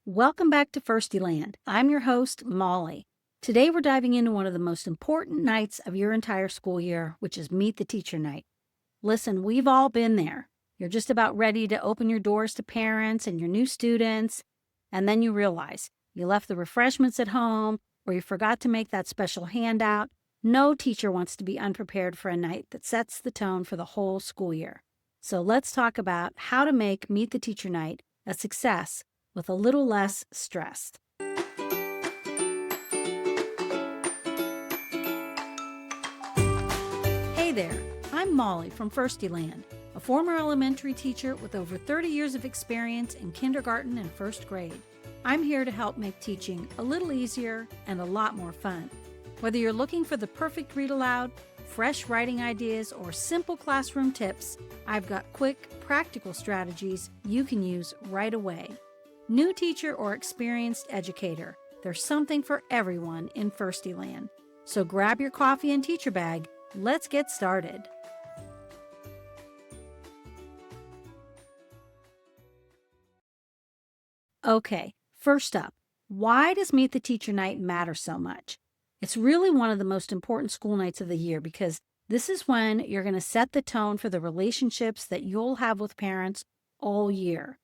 Welcome back to Firstieland. I'm your host, Molly. Today we're diving into one of the most important nights of your entire school year, which is Meet the Teacher Night. Listen, we've all been there. You're just about ready to open your doors to parents and your new students, and then you realize you left the refreshments at home or you forgot to make that special handout. No teacher wants to be unprepared for a night that sets the tone for the whole school year. So let's talk about how to make Meet the Teacher Night a success with a little less stress. Hey there, I'm Molly from Firstieland, a former elementary teacher with over 30 years of experience in kindergarten and first grade. I'm here to help make teaching a little easier and a lot more fun. Whether you're looking for the perfect read aloud, fresh writing ideas, or simple classroom tips, I've got quick, practical strategies you can use right away. New teacher or experienced educator, there's something for everyone in Firstieland. So grab your coffee and teacher bag. Let's get started. Okay, first up, why does Meet the Teacher Night matter so much? It's really one of the most important school nights of the year because this is when you're going to set the tone for the relationships that you'll have with parents all year.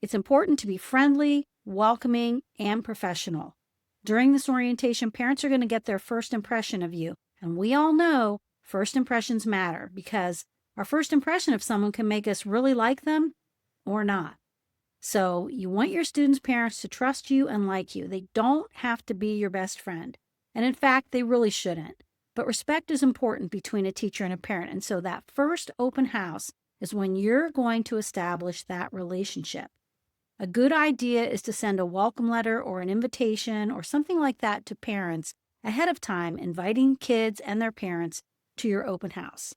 It's important to be friendly, welcoming, and professional. During this orientation, parents are going to get their first impression of you. And we all know first impressions matter because our first impression of someone can make us really like them or not. So you want your students' parents to trust you and like you. They don't have to be your best friend. And in fact, they really shouldn't. But respect is important between a teacher and a parent. And so that first open house is when you're going to establish that relationship. A good idea is to send a welcome letter or an invitation or something like that to parents ahead of time, inviting kids and their parents to your open house.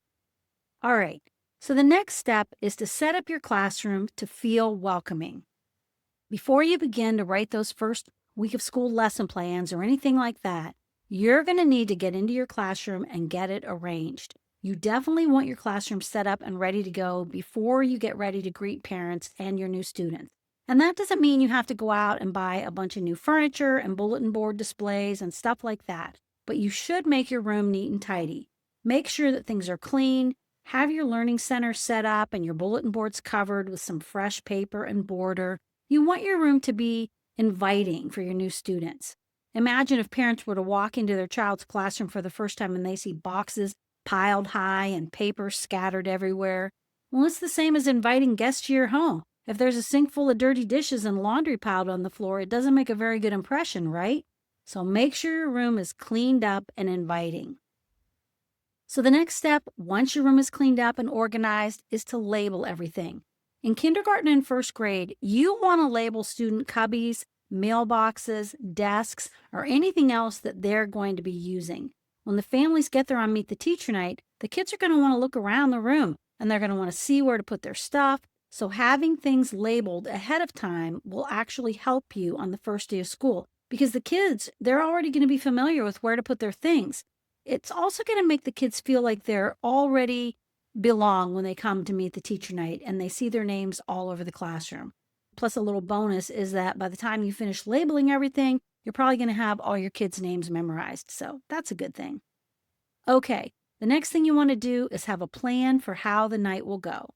All right, so the next step is to set up your classroom to feel welcoming. Before you begin to write those first week of school lesson plans or anything like that, you're going to need to get into your classroom and get it arranged. You definitely want your classroom set up and ready to go before you get ready to greet parents and your new students. And that doesn't mean you have to go out and buy a bunch of new furniture and bulletin board displays and stuff like that. But you should make your room neat and tidy. Make sure that things are clean. Have your learning center set up and your bulletin boards covered with some fresh paper and border. You want your room to be inviting for your new students. Imagine if parents were to walk into their child's classroom for the first time and they see boxes piled high and paper scattered everywhere. Well, it's the same as inviting guests to your home. If there's a sink full of dirty dishes and laundry piled on the floor, it doesn't make a very good impression, right? So make sure your room is cleaned up and inviting. So the next step, once your room is cleaned up and organized, is to label everything. In kindergarten and first grade, you want to label student cubbies, mailboxes, desks, or anything else that they're going to be using. When the families get there on Meet the Teacher Night, the kids are going to want to look around the room and they're going to want to see where to put their stuff. So having things labeled ahead of time will actually help you on the first day of school because the kids, they're already going to be familiar with where to put their things. It's also going to make the kids feel like they're already belong when they come to Meet the Teacher Night and they see their names all over the classroom. Plus, a little bonus is that by the time you finish labeling everything, you're probably going to have all your kids' names memorized. So that's a good thing. Okay, the next thing you want to do is have a plan for how the night will go.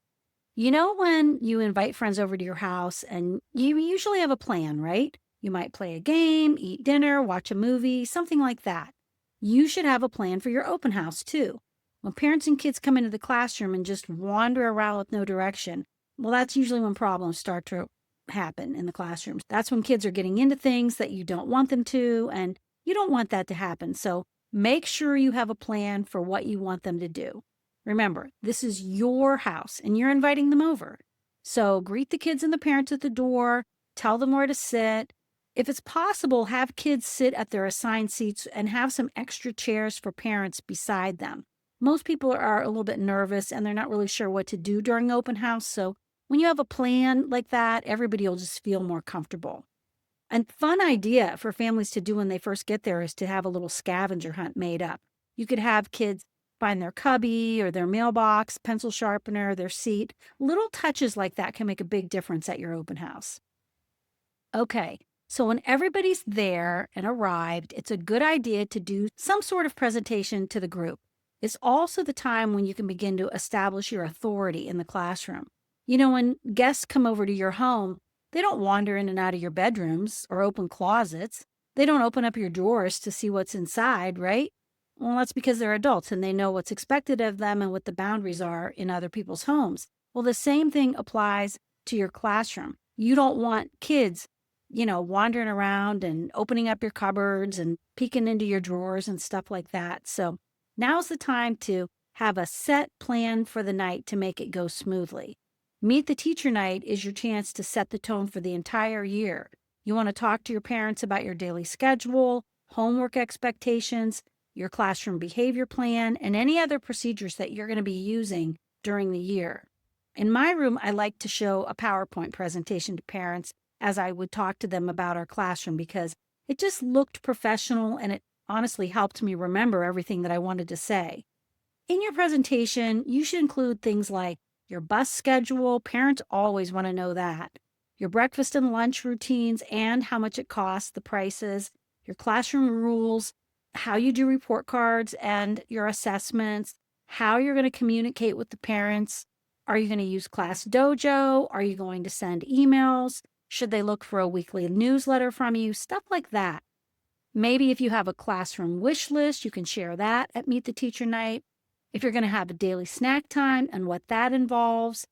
You know when you invite friends over to your house and you usually have a plan, right? You might play a game, eat dinner, watch a movie, something like that. You should have a plan for your open house too. When parents and kids come into the classroom and just wander around with no direction, well, that's usually when problems start to happen in the classrooms. That's when kids are getting into things that you don't want them to, and you don't want that to happen. So make sure you have a plan for what you want them to do. Remember, this is your house and you're inviting them over. So greet the kids and the parents at the door, tell them where to sit. If it's possible, have kids sit at their assigned seats and have some extra chairs for parents beside them. Most people are a little bit nervous and they're not really sure what to do during open house. So when you have a plan like that, everybody will just feel more comfortable. A fun idea for families to do when they first get there is to have a little scavenger hunt made up. You could have kids find their cubby or their mailbox, pencil sharpener, their seat. Little touches like that can make a big difference at your open house. Okay, so when everybody's there and arrived, it's a good idea to do some sort of presentation to the group. It's also the time when you can begin to establish your authority in the classroom. When guests come over to your home, they don't wander in and out of your bedrooms or open closets. They don't open up your drawers to see what's inside, right? Well, that's because they're adults and they know what's expected of them and what the boundaries are in other people's homes. Well, the same thing applies to your classroom. You don't want kids wandering around and opening up your cupboards and peeking into your drawers and stuff like that. So now's the time to have a set plan for the night to make it go smoothly. Meet the Teacher Night is your chance to set the tone for the entire year. You want to talk to your parents about your daily schedule, homework expectations, your classroom behavior plan, and any other procedures that you're going to be using during the year. In my room, I like to show a PowerPoint presentation to parents as I would talk to them about our classroom because it just looked professional and it honestly helped me remember everything that I wanted to say. In your presentation, you should include things like your bus schedule. Parents always want to know that. Your breakfast and lunch routines and how much it costs, the prices, your classroom rules, how you do report cards and your assessments, how you're going to communicate with the parents. Are you going to use Class Dojo? Are you going to send emails? Should they look for a weekly newsletter from you? Stuff like that. Maybe if you have a classroom wish list, you can share that at Meet the Teacher Night. If you're going to have a daily snack time and what that involves,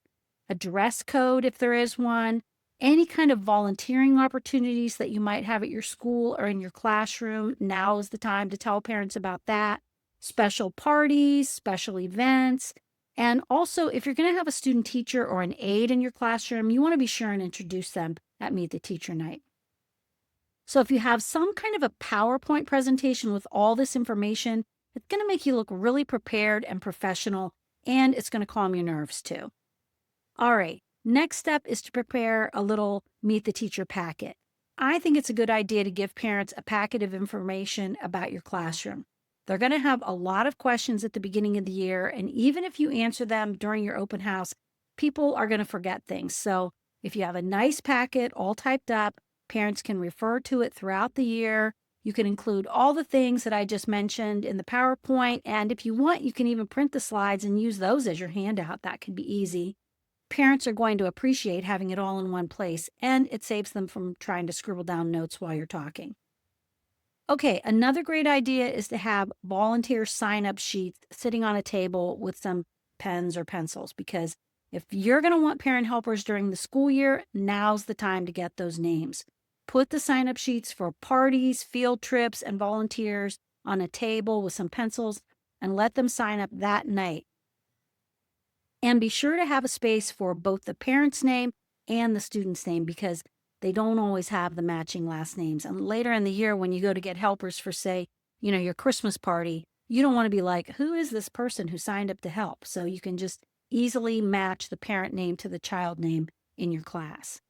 a dress code if there is one, any kind of volunteering opportunities that you might have at your school or in your classroom, now is the time to tell parents about that. Special parties, special events. And also, if you're going to have a student teacher or an aide in your classroom, you want to be sure and introduce them at Meet the Teacher Night. So if you have some kind of a PowerPoint presentation with all this information, it's going to make you look really prepared and professional, and it's going to calm your nerves too. All right, next step is to prepare a little Meet the Teacher packet. I think it's a good idea to give parents a packet of information about your classroom. They're going to have a lot of questions at the beginning of the year, and even if you answer them during your open house, people are going to forget things. So if you have a nice packet all typed up, parents can refer to it throughout the year. You can include all the things that I just mentioned in the PowerPoint, and if you want, you can even print the slides and use those as your handout. That could be easy. Parents are going to appreciate having it all in one place, and it saves them from trying to scribble down notes while you're talking. Okay, another great idea is to have volunteer sign-up sheets sitting on a table with some pens or pencils, because if you're going to want parent helpers during the school year, now's the time to get those names. Put the sign-up sheets for parties, field trips, and volunteers on a table with some pencils and let them sign up that night. And be sure to have a space for both the parent's name and the student's name because they don't always have the matching last names. And later in the year, when you go to get helpers for, say, your Christmas party, you don't want to be like, who is this person who signed up to help? So you can just easily match the parent name to the child name in your class.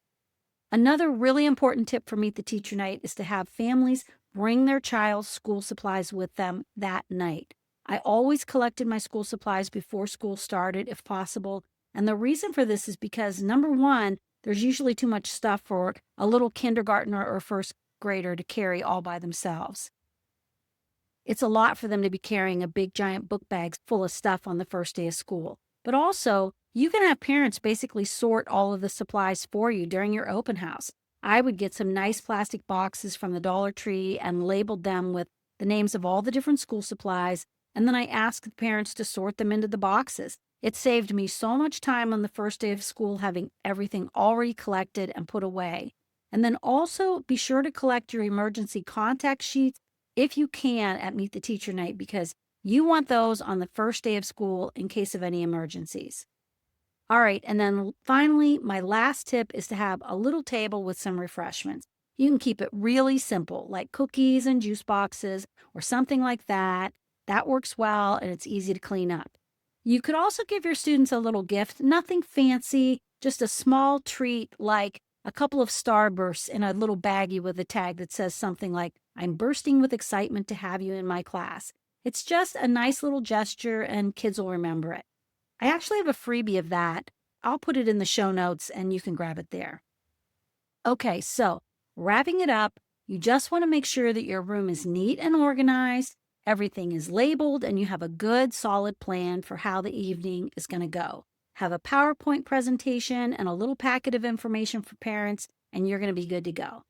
Another really important tip for Meet the Teacher Night is to have families bring their child's school supplies with them that night. I always collected my school supplies before school started, if possible. And the reason for this is because, number one, there's usually too much stuff for a little kindergartner or first grader to carry all by themselves. It's a lot for them to be carrying a big giant book bag full of stuff on the first day of school. But also, you can have parents basically sort all of the supplies for you during your open house. I would get some nice plastic boxes from the Dollar Tree and labeled them with the names of all the different school supplies, and then I asked the parents to sort them into the boxes. It saved me so much time on the first day of school having everything already collected and put away. And then also be sure to collect your emergency contact sheets if you can at Meet the Teacher Night because you want those on the first day of school in case of any emergencies. All right, and then finally, my last tip is to have a little table with some refreshments. You can keep it really simple, like cookies and juice boxes or something like that. That works well and it's easy to clean up. You could also give your students a little gift, nothing fancy, just a small treat like a couple of Starbursts in a little baggie with a tag that says something like, "I'm bursting with excitement to have you in my class." It's just a nice little gesture and kids will remember it. I actually have a freebie of that. I'll put it in the show notes and you can grab it there. Okay, so Wrapping it up, you just want to make sure that your room is neat and organized, everything is labeled, and you have a good, solid plan for how the evening is going to go. Have a PowerPoint presentation and a little packet of information for parents, and you're going to be good to go.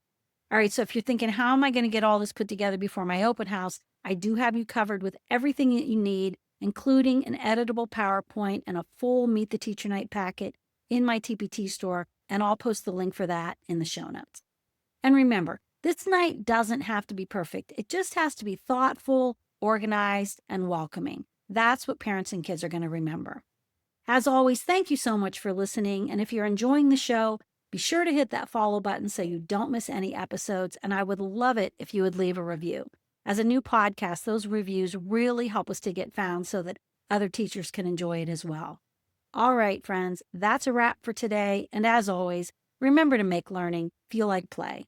All right, so if you're thinking, how am I going to get all this put together before my open house? I do have you covered with everything that you need, including an editable PowerPoint and a full Meet the Teacher Night packet in my TPT store, and I'll post the link for that in the show notes. And remember, this night doesn't have to be perfect. It just has to be thoughtful, organized, and welcoming. That's what parents and kids are going to remember. As always, thank you so much for listening. And if you're enjoying the show, be sure to hit that follow button so you don't miss any episodes. And I would love it if you would leave a review. As a new podcast, those reviews really help us to get found so that other teachers can enjoy it as well. All right, friends, that's a wrap for today. And as always, remember to make learning feel like play.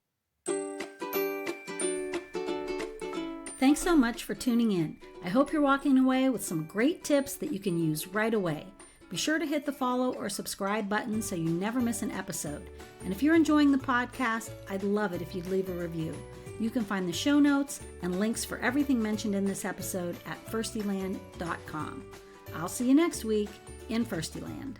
Thanks so much for tuning in. I hope you're walking away with some great tips that you can use right away. Be sure to hit the follow or subscribe button so you never miss an episode. And if you're enjoying the podcast, I'd love it if you'd leave a review. You can find the show notes and links for everything mentioned in this episode at firstieland.com. I'll see you next week in Firstieland.